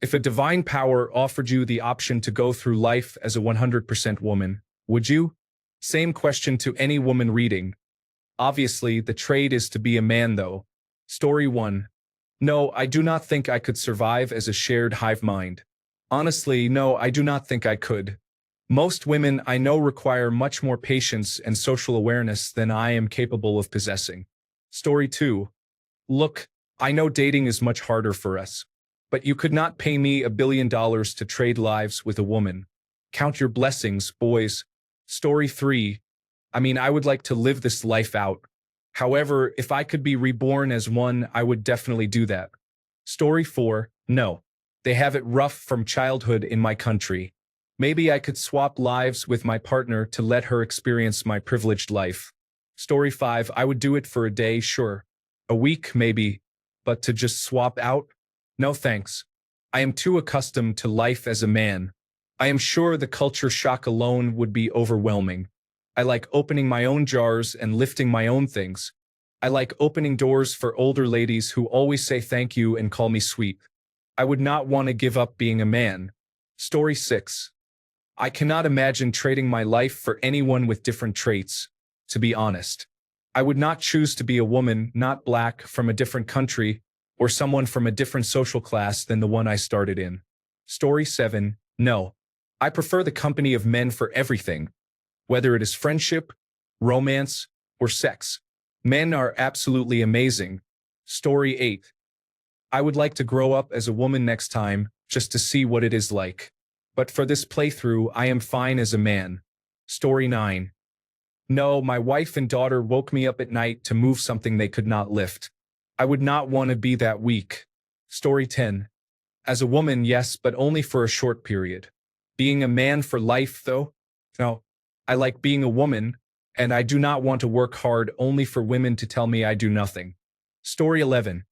If a divine power offered you the option to go through life as a 100% woman, would you? Same question to any woman reading. Obviously, the trade is to be a man though. Story 1. No, I do not think I could survive as a shared hive mind. Honestly, no, I do not think I could. Most women I know require much more patience and social awareness than I am capable of possessing. Story 2. Look, I know dating is much harder for us. But you could not pay me $1 billion to trade lives with a woman. Count your blessings, boys. Story 3. I would like to live this life out. However, if I could be reborn as one, I would definitely do that. Story 4. No. They have it rough from childhood in my country. Maybe I could swap lives with my partner to let her experience my privileged life. Story 5. I would do it for a day, sure. A week, maybe. But to just swap out? No thanks. I am too accustomed to life as a man. I am sure the culture shock alone would be overwhelming. I like opening my own jars and lifting my own things. I like opening doors for older ladies who always say thank you and call me sweet. I would not want to give up being a man. Story 6. I cannot imagine trading my life for anyone with different traits, to be honest. I would not choose to be a woman, not black, from a different country, or someone from a different social class than the one I started in. Story 7. No. I prefer the company of men for everything, whether it is friendship, romance, or sex. Men are absolutely amazing. Story 8. I would like to grow up as a woman next time, just to see what it is like. But for this playthrough, I am fine as a man. Story 9. No, my wife and daughter woke me up at night to move something they could not lift. I would not want to be that weak. Story 10. As a woman, yes, but only for a short period. Being a man for life, though? No. I like being a woman, and I do not want to work hard only for women to tell me I do nothing. Story 11.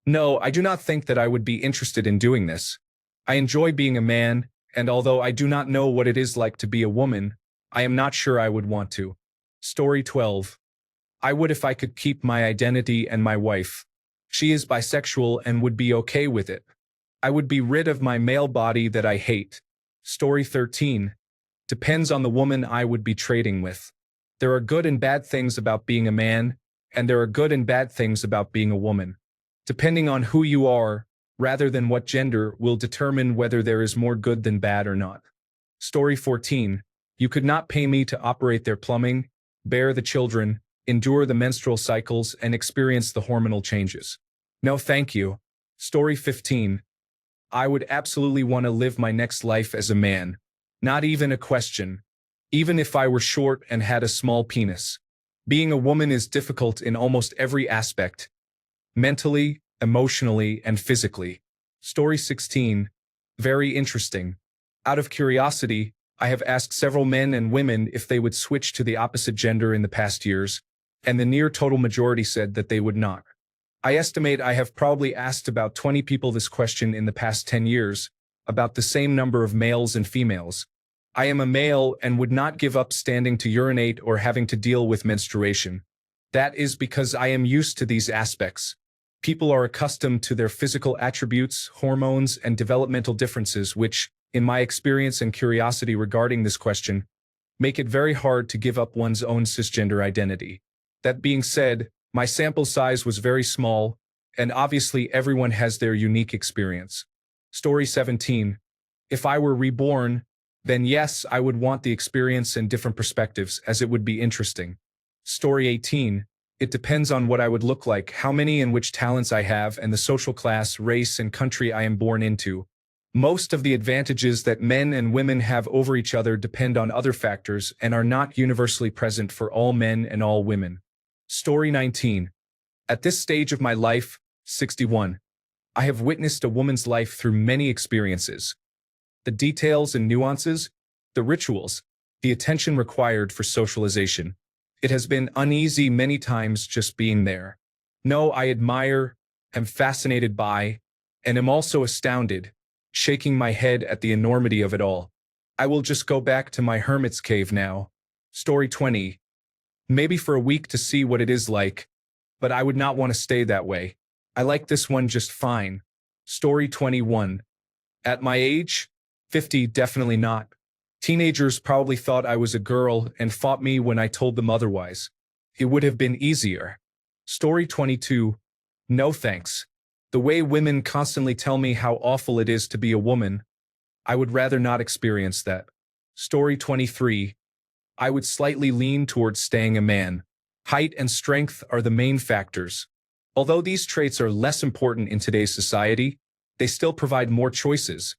No, I do not think that I would be interested in doing this. I enjoy being a man, and although I do not know what it is like to be a woman, I am not sure I would want to. Story 12. I would if I could keep my identity and my wife. She is bisexual and would be okay with it. I would be rid of my male body that I hate. Story 13. Depends on the woman I would be trading with. There are good and bad things about being a man, and there are good and bad things about being a woman. Depending on who you are, rather than what gender, will determine whether there is more good than bad or not. Story 14. You could not pay me to operate their plumbing, bear the children, endure the menstrual cycles, and experience the hormonal changes. No thank you. Story 15. I would absolutely want to live my next life as a man. Not even a question. Even if I were short and had a small penis. Being a woman is difficult in almost every aspect. Mentally, emotionally, and physically. Story 16. Very interesting. Out of curiosity, I have asked several men and women if they would switch to the opposite gender in the past years, and the near total majority said that they would not. I estimate I have probably asked about 20 people this question in the past 10 years, about the same number of males and females. I am a male and would not give up standing to urinate or having to deal with menstruation. That is because I am used to these aspects. People are accustomed to their physical attributes, hormones, and developmental differences which, in my experience and curiosity regarding this question, make it very hard to give up one's own cisgender identity. That being said, my sample size was very small, and obviously everyone has their unique experience. Story 17. If I were reborn, then yes, I would want the experience and different perspectives, as it would be interesting. Story 18. It depends on what I would look like, how many and which talents I have, and the social class, race, and country I am born into. Most of the advantages that men and women have over each other depend on other factors and are not universally present for all men and all women. Story 19. At this stage of my life, 61, I have witnessed a woman's life through many experiences. The details and nuances, the rituals, the attention required for socialization. It has been uneasy many times just being there. No, I admire, am fascinated by, and am also astounded, shaking my head at the enormity of it all. I will just go back to my hermit's cave now. Story 20. Maybe for a week to see what it is like, but I would not want to stay that way. I like this one just fine. Story 21. At my age, 50, definitely not. Teenagers probably thought I was a girl and fought me when I told them otherwise. It would have been easier. Story 22. No thanks. The way women constantly tell me how awful it is to be a woman, I would rather not experience that. Story 23. I would slightly lean towards staying a man. Height and strength are the main factors. Although these traits are less important in today's society, they still provide more choices,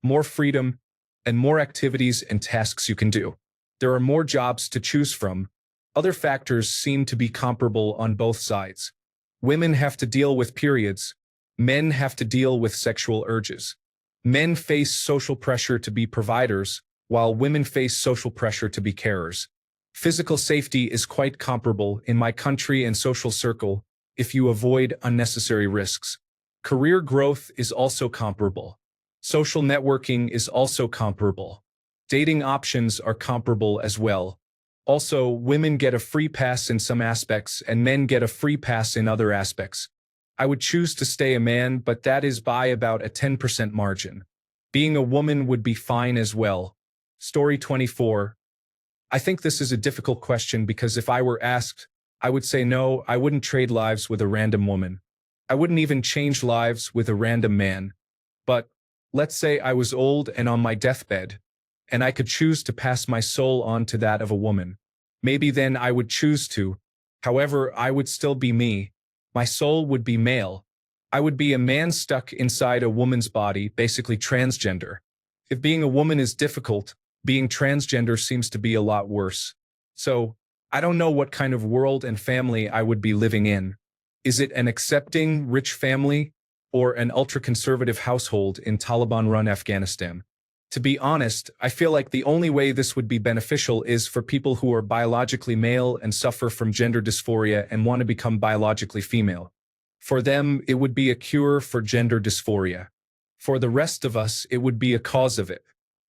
more freedom, and more activities and tasks you can do. There are more jobs to choose from. Other factors seem to be comparable on both sides. Women have to deal with periods. Men have to deal with sexual urges. Men face social pressure to be providers, while women face social pressure to be carers. Physical safety is quite comparable in my country and social circle if you avoid unnecessary risks. Career growth is also comparable. Social networking is also comparable. Dating options are comparable as well. Also, women get a free pass in some aspects and men get a free pass in other aspects. I would choose to stay a man, but that is by about a 10% margin. Being a woman would be fine as well. Story 24. I think this is a difficult question because if I were asked, I would say no, I wouldn't trade lives with a random woman. I wouldn't even change lives with a random man. But let's say I was old and on my deathbed, and I could choose to pass my soul on to that of a woman. Maybe then I would choose to. However, I would still be me. My soul would be male. I would be a man stuck inside a woman's body, basically transgender. If being a woman is difficult, being transgender seems to be a lot worse. So, I don't know what kind of world and family I would be living in. Is it an accepting, rich family, or an ultra-conservative household in Taliban-run Afghanistan? To be honest, I feel like the only way this would be beneficial is for people who are biologically male and suffer from gender dysphoria and want to become biologically female. For them, it would be a cure for gender dysphoria. For the rest of us, it would be a cause of it.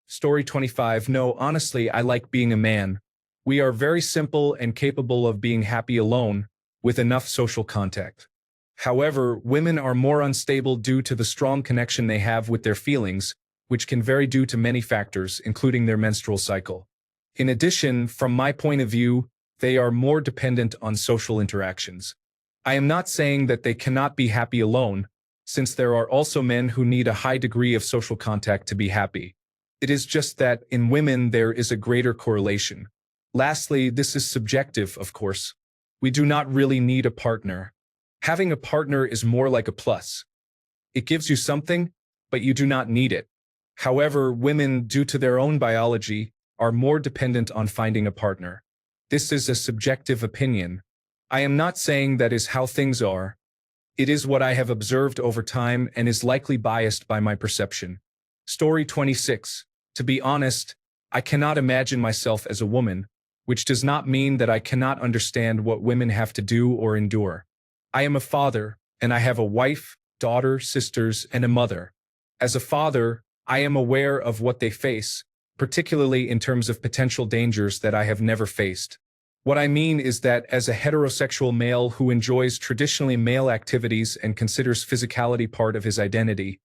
Story 25. No, honestly, I like being a man. We are very simple and capable of being happy alone, with enough social contact. However, women are more unstable due to the strong connection they have with their feelings, which can vary due to many factors, including their menstrual cycle. In addition, from my point of view, they are more dependent on social interactions. I am not saying that they cannot be happy alone, since there are also men who need a high degree of social contact to be happy. It is just that, in women, there is a greater correlation. Lastly, this is subjective, of course. We do not really need a partner. Having a partner is more like a plus. It gives you something, but you do not need it. However, women, due to their own biology, are more dependent on finding a partner. This is a subjective opinion. I am not saying that is how things are. It is what I have observed over time and is likely biased by my perception. Story 26. To be honest, I cannot imagine myself as a woman, which does not mean that I cannot understand what women have to do or endure. I am a father, and I have a wife, daughter, sisters, and a mother. As a father, I am aware of what they face, particularly in terms of potential dangers that I have never faced. What I mean is that as a heterosexual male who enjoys traditionally male activities and considers physicality part of his identity,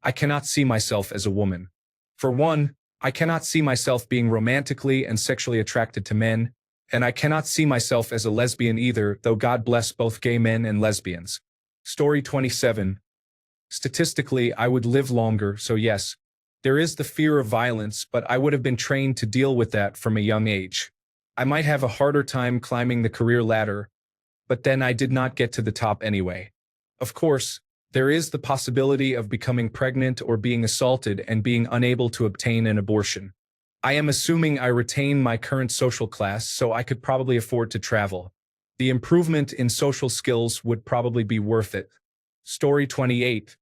I cannot see myself as a woman. For one, I cannot see myself being romantically and sexually attracted to men, and I cannot see myself as a lesbian either, though God bless both gay men and lesbians. Story 27. Statistically, I would live longer, so yes, there is the fear of violence, but I would have been trained to deal with that from a young age. I might have a harder time climbing the career ladder, but then I did not get to the top anyway. Of course, there is the possibility of becoming pregnant or being assaulted and being unable to obtain an abortion. I am assuming I retain my current social class, so I could probably afford to travel. The improvement in social skills would probably be worth it. Story 28.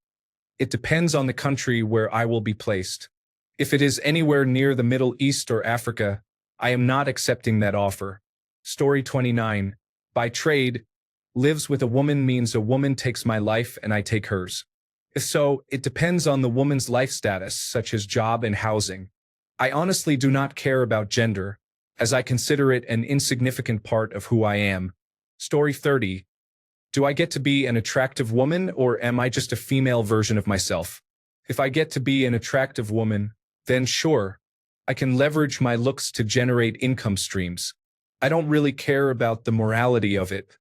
It depends on the country where I will be placed. If it is anywhere near the Middle East or Africa, I am not accepting that offer. Story 29. By trade, lives with a woman means a woman takes my life and I take hers. If so, it depends on the woman's life status, such as job and housing. I honestly do not care about gender, as I consider it an insignificant part of who I am. Story 30. Do I get to be an attractive woman, or am I just a female version of myself? If I get to be an attractive woman, then sure, I can leverage my looks to generate income streams. I don't really care about the morality of it.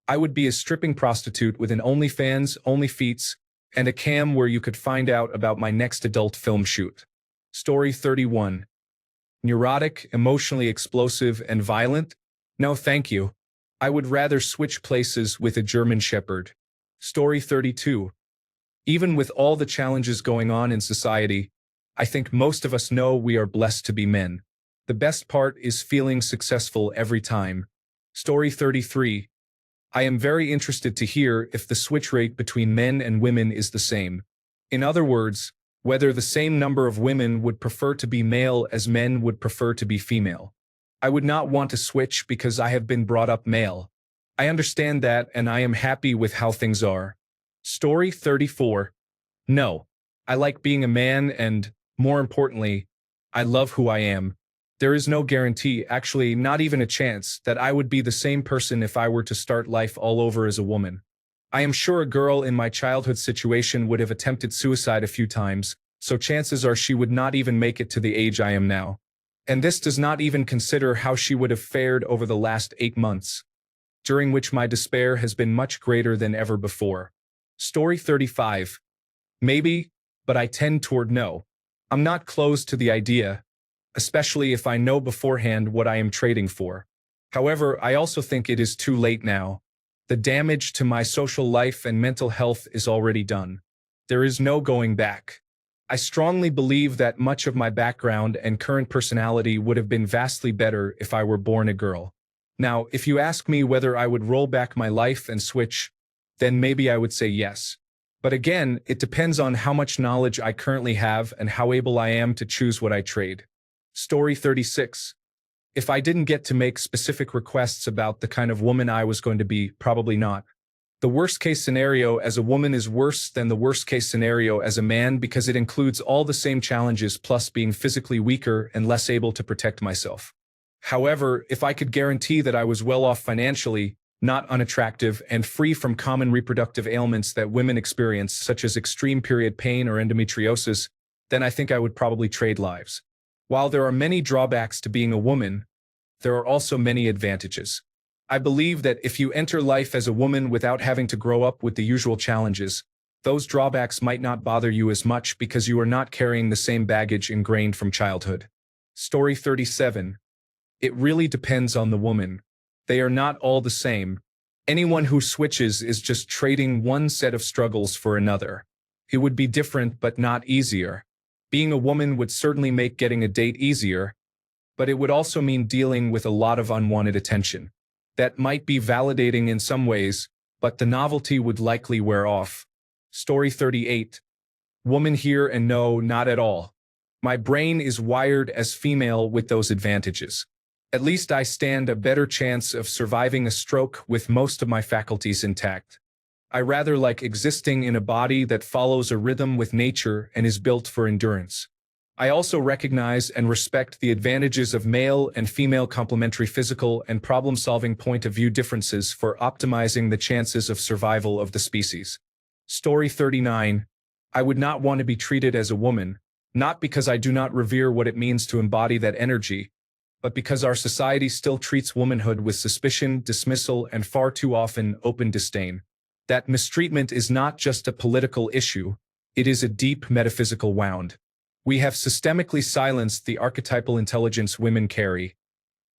I would be a stripping prostitute with an OnlyFans, OnlyFeets, and a cam where you could find out about my next adult film shoot. Story 31. Neurotic, emotionally explosive, and violent? No, thank you. I would rather switch places with a German Shepherd. Story 32. Even with all the challenges going on in society, I think most of us know we are blessed to be men. The best part is feeling successful every time. Story 33. I am very interested to hear if the switch rate between men and women is the same. In other words, whether the same number of women would prefer to be male as men would prefer to be female. I would not want to switch because I have been brought up male. I understand that and I am happy with how things are. Story 34. No. I like being a man and, more importantly, I love who I am. There is no guarantee, actually not even a chance, that I would be the same person if I were to start life all over as a woman. I am sure a girl in my childhood situation would have attempted suicide a few times, so chances are she would not even make it to the age I am now. And this does not even consider how she would have fared over the last 8 months, during which my despair has been much greater than ever before. Story 35. Maybe, but I tend toward no. I'm not closed to the idea, especially if I know beforehand what I am trading for. However, I also think it is too late now. The damage to my social life and mental health is already done. There is no going back. I strongly believe that much of my background and current personality would have been vastly better if I were born a girl. Now, if you ask me whether I would roll back my life and switch, then maybe I would say yes. But again, it depends on how much knowledge I currently have and how able I am to choose what I trade. Story 36. If I didn't get to make specific requests about the kind of woman I was going to be, probably not. The worst-case scenario as a woman is worse than the worst-case scenario as a man because it includes all the same challenges plus being physically weaker and less able to protect myself. However, if I could guarantee that I was well off financially, not unattractive, and free from common reproductive ailments that women experience, such as extreme period pain or endometriosis, then I think I would probably trade lives. While there are many drawbacks to being a woman, there are also many advantages. I believe that if you enter life as a woman without having to grow up with the usual challenges, those drawbacks might not bother you as much because you are not carrying the same baggage ingrained from childhood. Story 37. It really depends on the woman. They are not all the same. Anyone who switches is just trading one set of struggles for another. It would be different but not easier. Being a woman would certainly make getting a date easier, but it would also mean dealing with a lot of unwanted attention. That might be validating in some ways, but the novelty would likely wear off. Story 38. Woman here and no, not at all. My brain is wired as female with those advantages. At least I stand a better chance of surviving a stroke with most of my faculties intact. I rather like existing in a body that follows a rhythm with nature and is built for endurance. I also recognize and respect the advantages of male and female complementary physical and problem-solving point of view differences for optimizing the chances of survival of the species. Story 39. I would not want to be treated as a woman, not because I do not revere what it means to embody that energy, but because our society still treats womanhood with suspicion, dismissal, and far too often open disdain. That mistreatment is not just a political issue, it is a deep metaphysical wound. We have systemically silenced the archetypal intelligence women carry,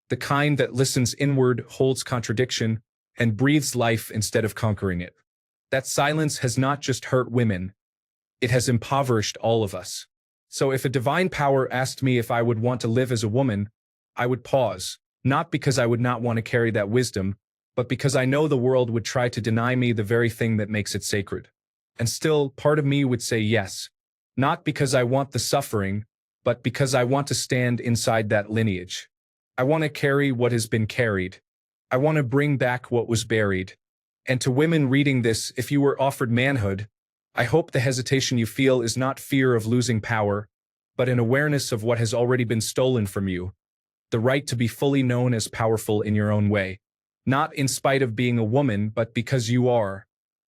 the kind that listens inward, holds contradiction, and breathes life instead of conquering it. That silence has not just hurt women, it has impoverished all of us. So if a divine power asked me if I would want to live as a woman, I would pause, not because I would not want to carry that wisdom, but because I know the world would try to deny me the very thing that makes it sacred. And still, part of me would say yes, not because I want the suffering, but because I want to stand inside that lineage. I want to carry what has been carried. I want to bring back what was buried. And to women reading this, if you were offered manhood, I hope the hesitation you feel is not fear of losing power, but an awareness of what has already been stolen from you. The right to be fully known as powerful in your own way. Not in spite of being a woman, but because you are.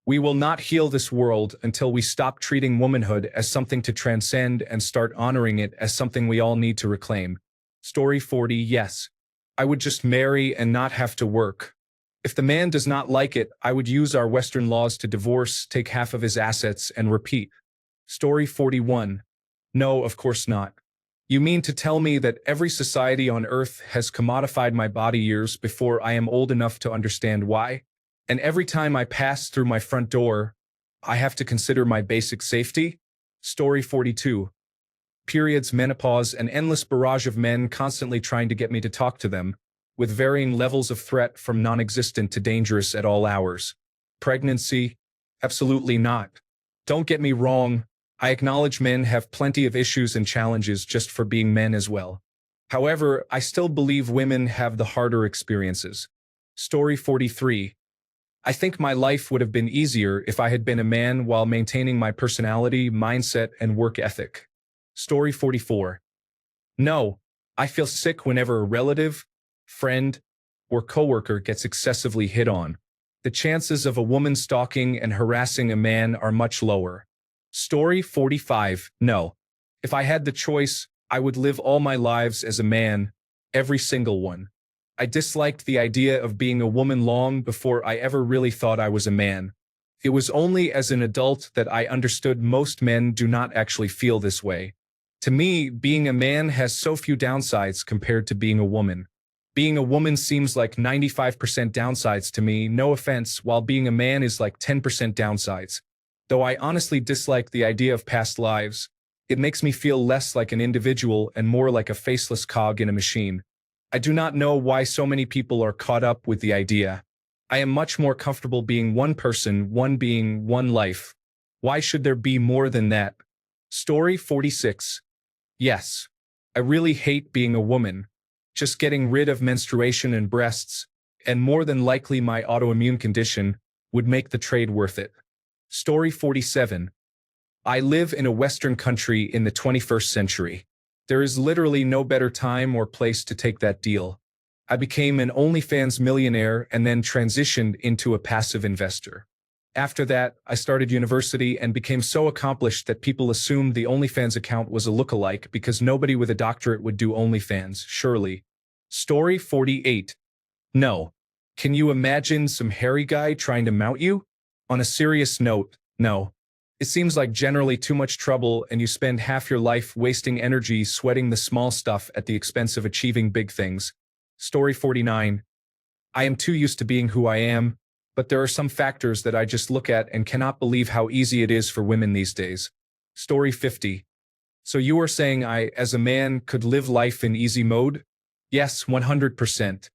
We will not heal this world until we stop treating womanhood as something to transcend and start honoring it as something we all need to reclaim. Story 40. Yes. I would just marry and not have to work. If the man does not like it, I would use our Western laws to divorce, take half of his assets, and repeat. Story 41. No, of course not. You mean to tell me that every society on Earth has commodified my body years before I am old enough to understand why? And every time I pass through my front door, I have to consider my basic safety? Story 42. Periods, menopause, an endless barrage of men constantly trying to get me to talk to them, with varying levels of threat from non-existent to dangerous at all hours. Pregnancy? Absolutely not. Don't get me wrong, I acknowledge men have plenty of issues and challenges just for being men as well. However, I still believe women have the harder experiences. Story 43. I think my life would have been easier if I had been a man while maintaining my personality, mindset, and work ethic. Story 44. No, I feel sick whenever a relative, friend, or coworker gets excessively hit on. The chances of a woman stalking and harassing a man are much lower. Story 45. No. If I had the choice, I would live all my lives as a man, every single one. I disliked the idea of being a woman long before I ever really thought I was a man. It was only as an adult that I understood most men do not actually feel this way. To me, being a man has so few downsides compared to being a woman. Being a woman seems like 95% downsides to me, no offense, while being a man is like 10% downsides. Though I honestly dislike the idea of past lives, it makes me feel less like an individual and more like a faceless cog in a machine. I do not know why so many people are caught up with the idea. I am much more comfortable being one person, one being, one life. Why should there be more than that? Story 46. Yes. I really hate being a woman. Just getting rid of menstruation and breasts, and more than likely my autoimmune condition, would make the trade worth it. Story 47. I live in a Western country in the 21st century. There is literally no better time or place to take that deal. I became an OnlyFans millionaire and then transitioned into a passive investor. After that, I started university and became so accomplished that people assumed the OnlyFans account was a lookalike because nobody with a doctorate would do OnlyFans, surely. Story 48. No. Can you imagine some hairy guy trying to mount you? On a serious note, no. It seems like generally too much trouble and you spend half your life wasting energy sweating the small stuff at the expense of achieving big things. Story 49. I am too used to being who I am, but there are some factors that I just look at and cannot believe how easy it is for women these days. Story 50. So you are saying I, as a man, could live life in easy mode? Yes, 100%.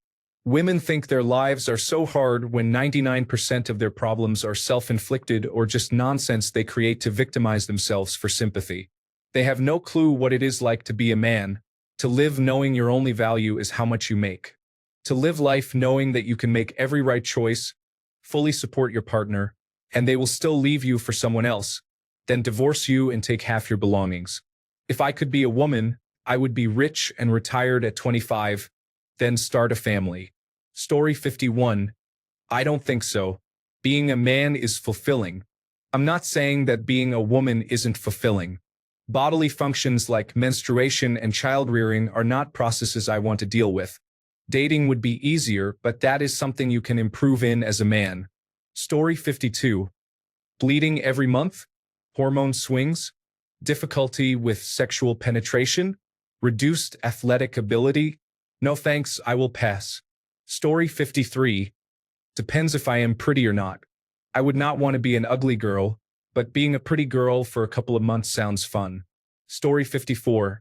Women think their lives are so hard when 99% of their problems are self-inflicted or just nonsense they create to victimize themselves for sympathy. They have no clue what it is like to be a man, to live knowing your only value is how much you make. To live life knowing that you can make every right choice, fully support your partner, and they will still leave you for someone else, then divorce you and take half your belongings. If I could be a woman, I would be rich and retired at 25, then start a family. Story 51. I don't think so. Being a man is fulfilling. I'm not saying that being a woman isn't fulfilling. Bodily functions like menstruation and child-rearing are not processes I want to deal with. Dating would be easier, but that is something you can improve in as a man. Story 52. Bleeding every month? Hormone swings? Difficulty with sexual penetration? Reduced athletic ability? No thanks, I will pass. Story 53. Depends if I am pretty or not. I would not want to be an ugly girl, but being a pretty girl for a couple of months sounds fun. Story 54.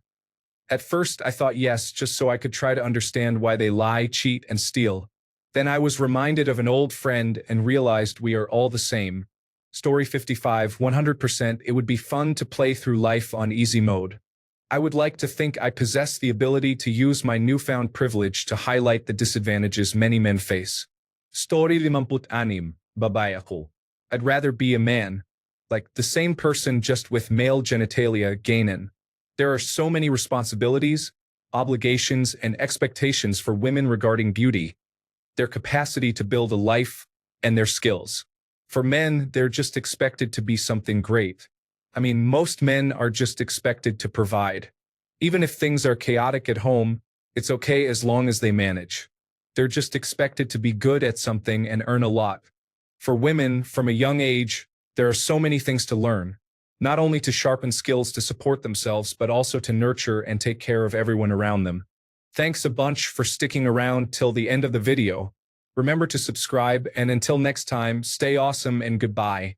At first I thought yes, just so I could try to understand why they lie, cheat, and steal. Then I was reminded of an old friend and realized we are all the same. Story 55. 100%. It would be fun to play through life on easy mode. I would like to think I possess the ability to use my newfound privilege to highlight the disadvantages many men face. Story 56. Babae ako. I'd rather be a man. Like the same person just with male genitalia gainin. There are so many responsibilities, obligations, and expectations for women regarding beauty, their capacity to build a life, and their skills. For men, they're just expected to be something great. I mean, most men are just expected to provide. Even if things are chaotic at home, it's okay as long as they manage. They're just expected to be good at something and earn a lot. For women, from a young age, there are so many things to learn, not only to sharpen skills to support themselves, but also to nurture and take care of everyone around them. Thanks a bunch for sticking around till the end of the video. Remember to subscribe, and until next time, stay awesome and goodbye.